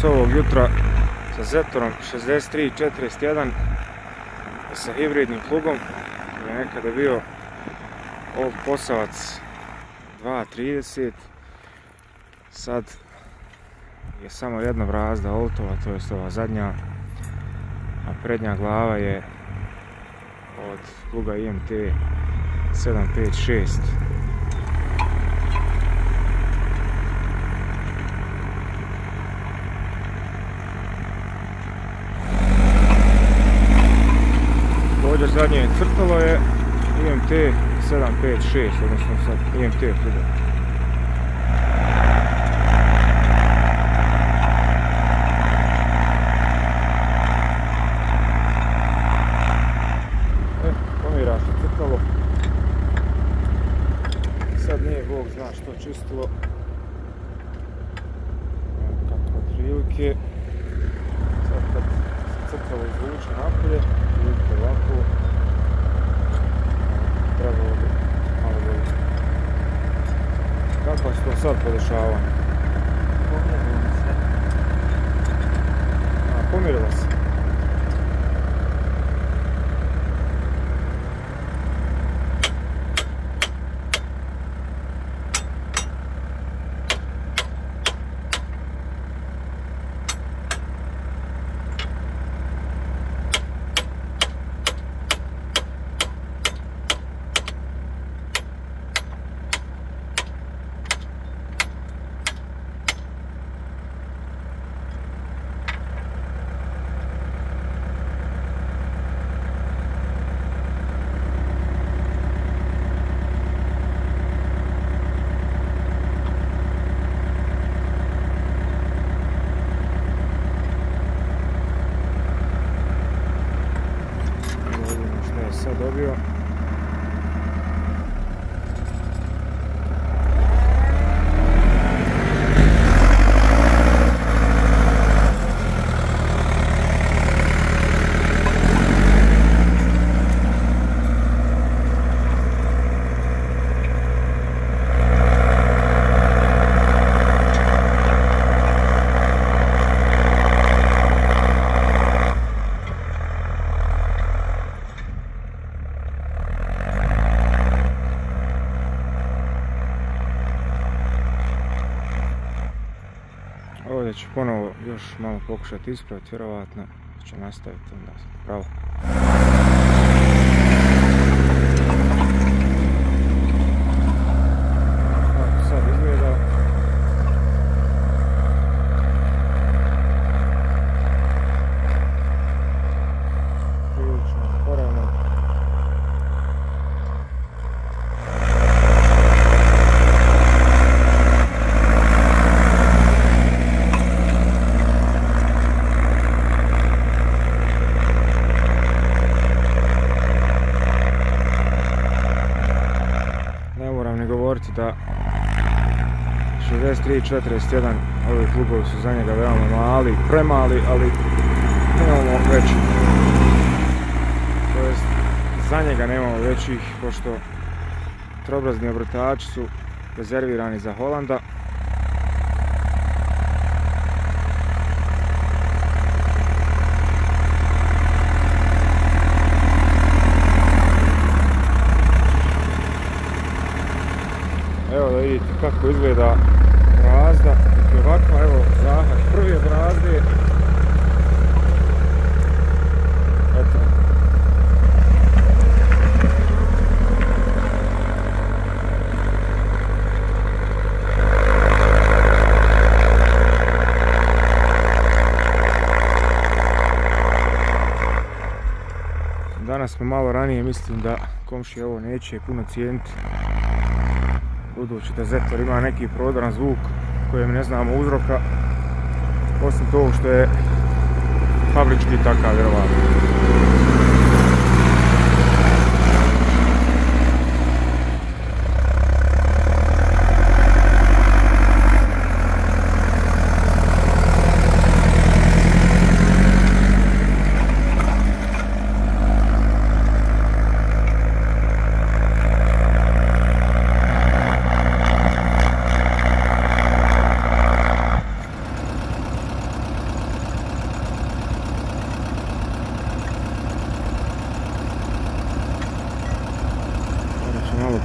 ovog jutra sa Zetorom 6341 sa hibridnim plugom koji je nekada bio Old Posavac 2.30. Sad je samo jedna brazda Oltova, to je ova zadnja, a prednja glava je od pluga IMT 756. Također zadnje crtalo je IMT 756, odnosno sad IMT pluga. Pomira se crtalo. Sad nije Bog zna što čistilo. Kako otprilike. Sad kad se crtalo izvuče napolje, vidite ovako, trebalo bi malo bolje. Kako se to sad podešavanje? Pomirilo se. Pomirilo se. Sad dobio. Ovdje ću ponovo još malo pokušati ispraviti, vjerovatno ću nastaviti onda pravo. Kako sad izgleda. Prilično poravno. Govoriti da 6341 ovi plugovi su za njega veoma mali, premali, ali nemamo veći. To jest, za njega nemamo većih, pošto trobrazni obrtači su rezervirani za Holanda. Evo da vidite kako izgleda brazda, dakle ovakva, evo zahvat prve brazde. Eto. Danas smo malo ranije, mislim da komšije ovo neće puno cijeniti. Budući da Zetor ima neki prodoran zvuk kojem ne znamo uzroka, osim toga što je fabrički takav, vjerovatno.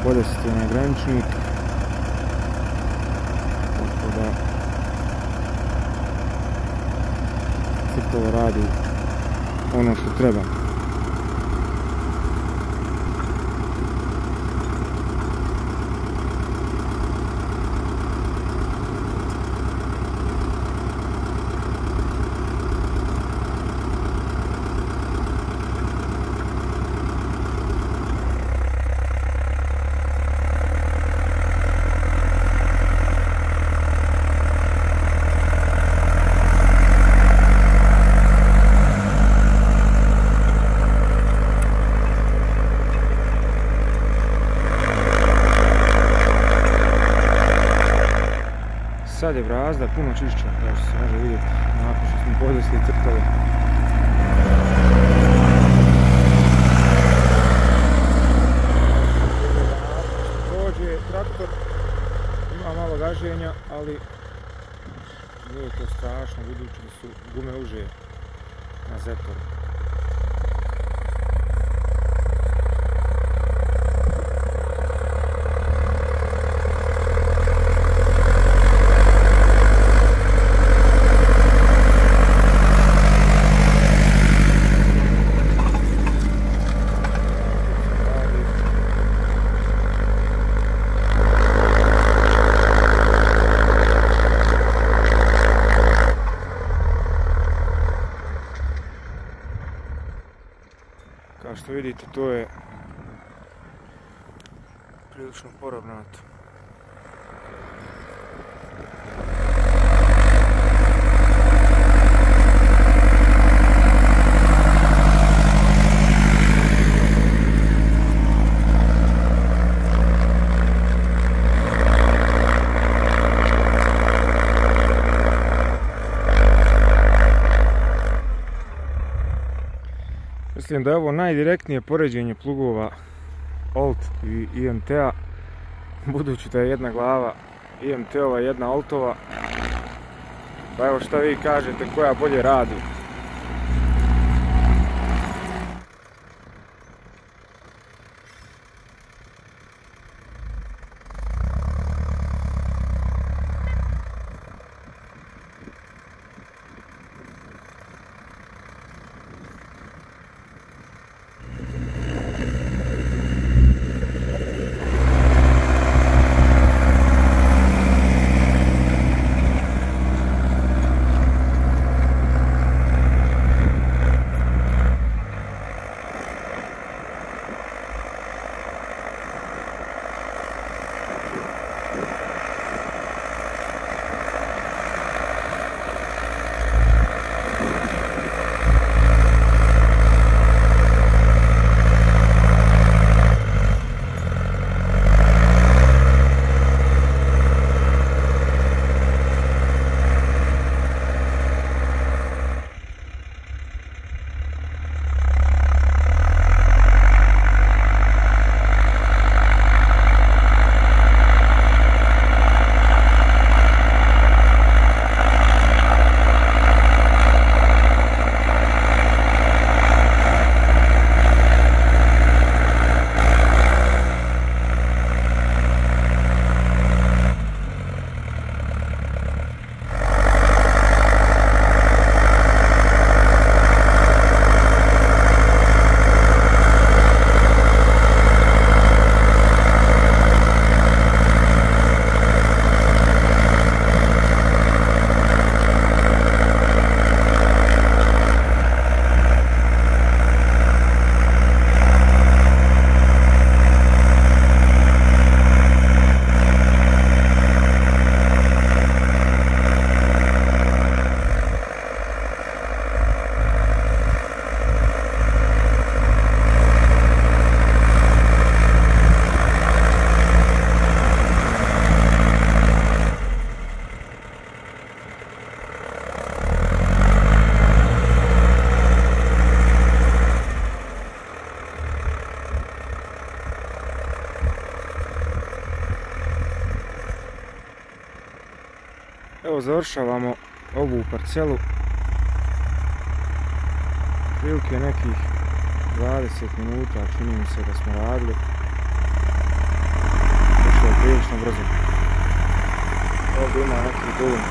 podesiti na graničnik. Tako da crkva radi ono što treba. Sad je brazda puno čišća, kao što se može vidjeti nakon što smo podesli i crtali. Prođe traktor, ima malo gaženja, ali nije to strašno budući da su gume uže na zetoru. Kao što vidite, to je prilično poravnato. Mislim da je ovo najdirektnije poređenje plugova Olt i IMT-a, budući da je jedna glava IMT-ova i jedna Oltova. Pa evo šta vi kažete, koja bolje radi? Evo završavamo ovu parcelu. Prilike nekih 20 minuta čini mi se da smo radili. prilično brzo. Ovdje ima neki dulum.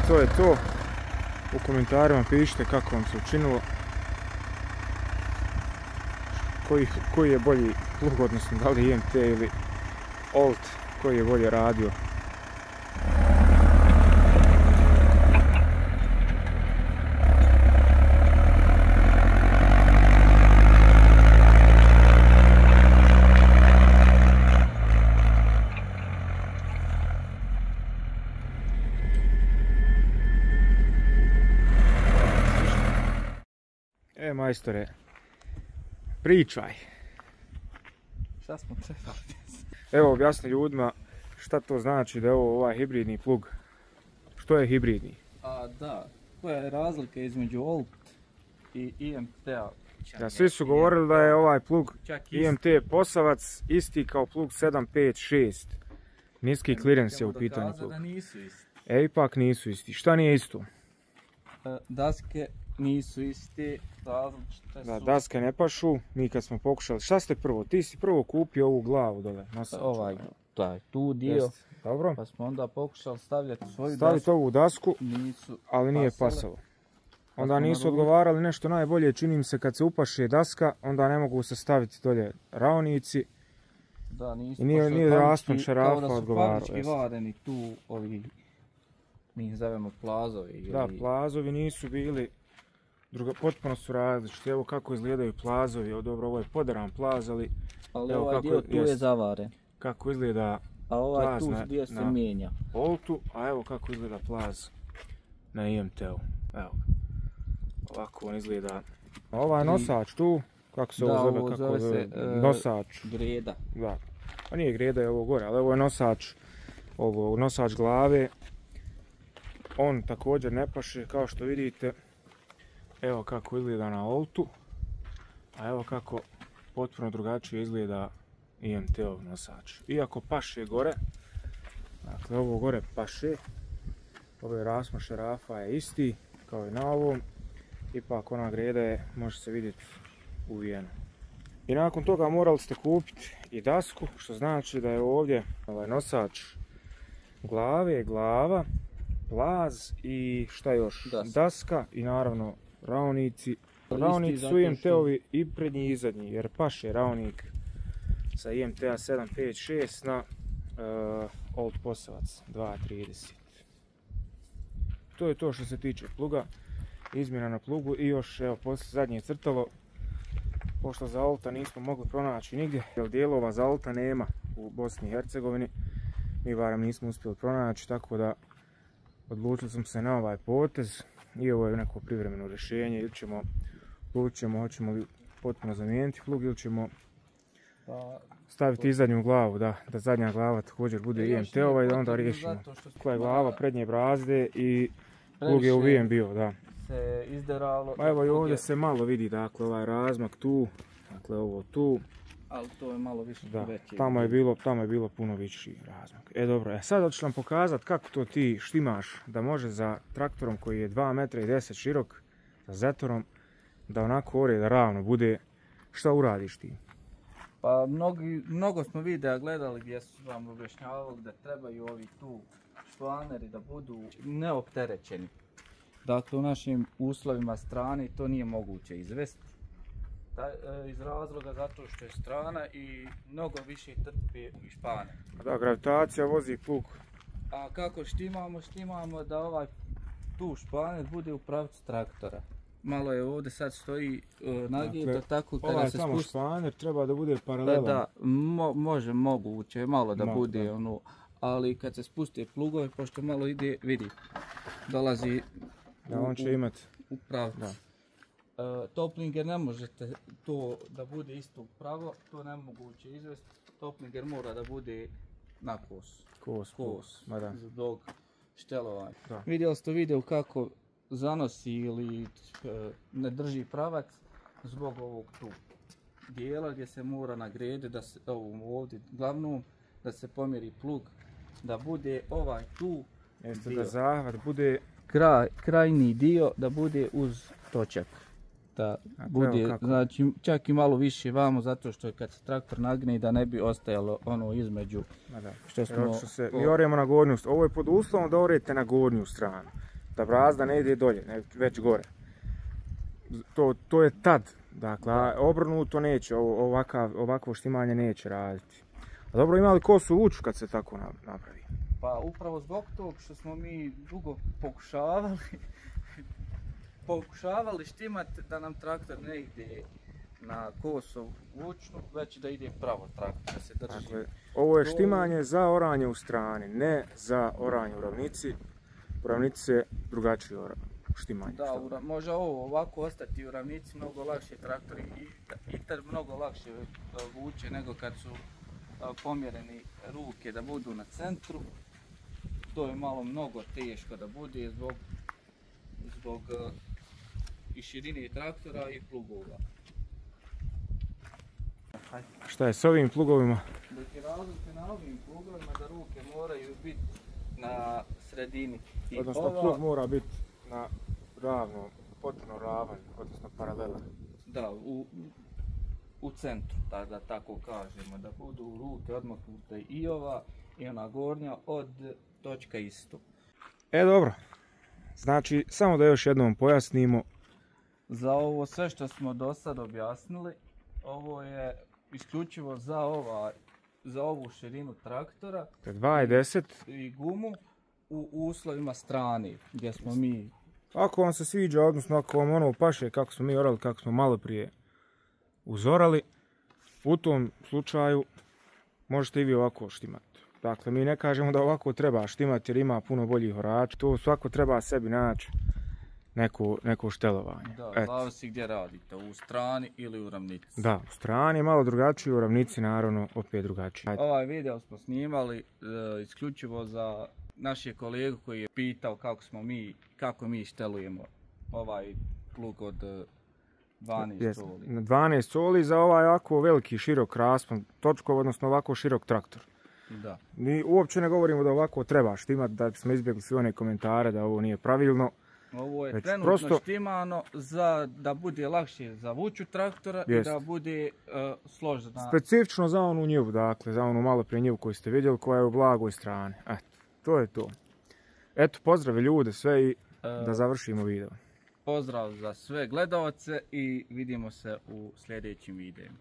To je to. U komentarima pišite kako vam se učinilo. Koji je bolji plug, odnosno da li IMT ili Olt, koji je bolje radio. Majstore, pričaj. Šta smo trebali? Evo, objasni ljudima šta to znači da je ovo ovaj hibridni plug. Što je hibridni? Da, koja je razlika između Olt i IMT-a? Da, svi su govorili da je ovaj plug IMT Posavac isti kao plug 756. Niski clearance je u pitanju plug. Da nisu isti. Ipak nisu isti. Šta nije isto? Daske nisu isti, različite su. Da, daske ne pašu, mi kad smo pokušali, šta ste prvo? Ti si prvo kupio ovu glavu dole, nosač. Tu dio. Jest. Dobro. Pa smo onda pokušali stavljati svoju dasku. Staviti ovu dasku, nisu ali nije pasalo. Onda nisu odgovarali nešto najbolje, čini mi se kad se upaše daska, onda ne mogu se staviti dolje ravnici. Da, nisu. I nije raspon šarafa odgovarao. Kao da su fabrički vareni tu ovi, mi ih zovemo plazovi. Da, plazovi nisu bili, potpuno su različiti. Evo kako izgledaju plazovi, dobro, ovo je poderan plaz, ali evo ovaj dio tu je zavaren. Kako izgleda a ovaj tu dio se mijenja. Oltu, a evo kako izgleda plaz na IMT-u. Evo, ovako on izgleda. A ovaj nosač tu, kako se ovo zove, nosač. Greda. Da, pa nije greda, je ovo gore, ali ovo je nosač glave. On također ne paše, kao što vidite. Evo kako izgleda na Oltu, a evo kako potpuno drugačije izgleda IMT-ov nosač. Iako paše gore, dakle ovo gore paše, ovaj raspon šarafa je isti kao i na ovom, ipak ona greda je, može se vidjeti, uvijena. I nakon toga morali ste kupiti i dasku, što znači da je ovdje ovaj nosač glave, glava, plaz i šta još, daska i naravno ravnici. Ravnici su IMT-ovi i prednji i zadnji, jer paše ravnik sa IMT-a 756 na Olt Posavac 230. To je to što se tiče pluga, izmjena na plugu i još evo poslije zadnje crtalo, pošto za Olta nismo mogli pronaći nigdje, jer dijelova za Olta nema u Bosni i Hercegovini, mi barem nismo uspjeli pronaći, tako da odlučili smo se na ovaj potez i ovo je neko privremeno rješenje, ili ćemo hoćemo li potpuno zamijeniti plug ili ćemo staviti i zadnju glavu, da zadnja glava također bude IMT-ova i da onda riješimo koja je glava, prednje brazde i plug je uvijen bio, da. Se izderalo. Pa evo i ovdje se malo vidi, dakle ovaj razmak tu, dakle ovo tu. Ali to je malo više veći. Tamo je bilo puno veći razmak. Dobro, sad hoću vam pokazati kako to ti štimaš da može za traktorom koji je 2,10 m širok, za zetorom, da onako ore, da ravno bude. Šta uradiš ti? Pa mnogo smo videa gledali gdje su vam objašnjavali da trebaju ovi tu španeri da budu neopterećeni. Dakle, u našim uslovima strani to nije moguće izvesti. iz razloga zato što je strana i mnogo više trpi i špane. Da, gravitacija vozi plug. A kako štimamo da ovaj tu španer bude u pravcu traktora. Malo je ovdje sad stoji nagibno, tako kada ovaj se tamo spusti. španer treba da bude paralelan. Da, moguće malo da bude ono, ali kad se spusti plugove, pošto malo ide, vidi, dolazi da, on će imat u pravcu. Toplinger ne možete to da bude isto pravo, to nemoguće izvesti. Toplinger mora da bude na kos, zbog štelovanja. Vidjeli ste video kako zanosi ili ne drži pravac zbog ovog tu dijela gdje se mora nagrediti, da se ovdje glavnom, da se pomjeri plug, da bude ovaj tu dio, da zahvat bude krajni dio da bude uz točak. Da bude, znači čak i malo više vamo, zato što kad se traktor nagne da ne bi ostajalo ono između. Što smo, mi oremo na gornju stranu, ovo je pod uslovom da orete na gornju stranu, da brazda ne ide dolje, već gore. To je tad, dakle, obrnuto neće, ovakvo štimanje neće raditi. A dobro, ima li kosu vuču kad se tako napravi? Pa upravo zbog tog što smo mi dugo pokušavali štimati da nam traktor ne ide na kosu vučnu, već da ide pravo traktor, da se drži. Dakle, ovo je štimanje za oranje u strani, ne za oranje u ravnici. U ravnici se drugačije štimanje. Da, može ovo ovako ostati u ravnici, mnogo lakše traktori i tad mnogo lakše vuče nego kad su pomjereni ruke da budu na centru. To je malo mnogo teško da bude zbog i širine traktora i plugova. Šta je s ovim plugovima? Dok je razlika na ovim plugovima da ruke moraju biti na sredini. Odnosno plug mora biti na ravno, potpuno ravan, odnosno paralelan. Da, u centru, da tako kažemo, da budu ruke odmaknute i ova i ona gornja od točka isto. Dobro, znači samo da još jednom pojasnimo. Za ovo sve što smo do sad objasnili, ovo je isključivo za ovu širinu traktora 2,10 i gumu u uslovima strani gdje smo mi. Ako vam se sviđa, odnosno ako vam ono paše kako smo mi orali, kako smo malo prije uzorali, u tom slučaju možete i vi ovako štimati. Dakle, mi ne kažemo da ovako treba štimati jer ima puno boljih orača. To svako treba sebi naći neko štelovanje. Da, zavisi gdje radite, u strani ili u ravnici. Da, u strani je malo drugačije, u ravnici naravno opet drugačije. Ovaj video smo snimali isključivo za našeg kolegu koji je pitao kako mi štelujemo ovaj plug od 12 coli. 12 coli za ovaj ovako veliki širok raspon točkov, odnosno ovako širok traktor. Da. Mi uopće ne govorimo da ovako treba štimati, da smo izbjegli sve one komentare da ovo nije pravilno. Ovo je trenutno štimano da bude lakše za vuču traktora i da bude složena. Specifično za onu njivu, dakle, za onu malo prije njivu koju ste vidjeli, koja je u blagoj strani. Eto, to je to. Eto, pozdrav ljude sve i da završimo video. Pozdrav za sve gledalce i vidimo se u sljedećim videima.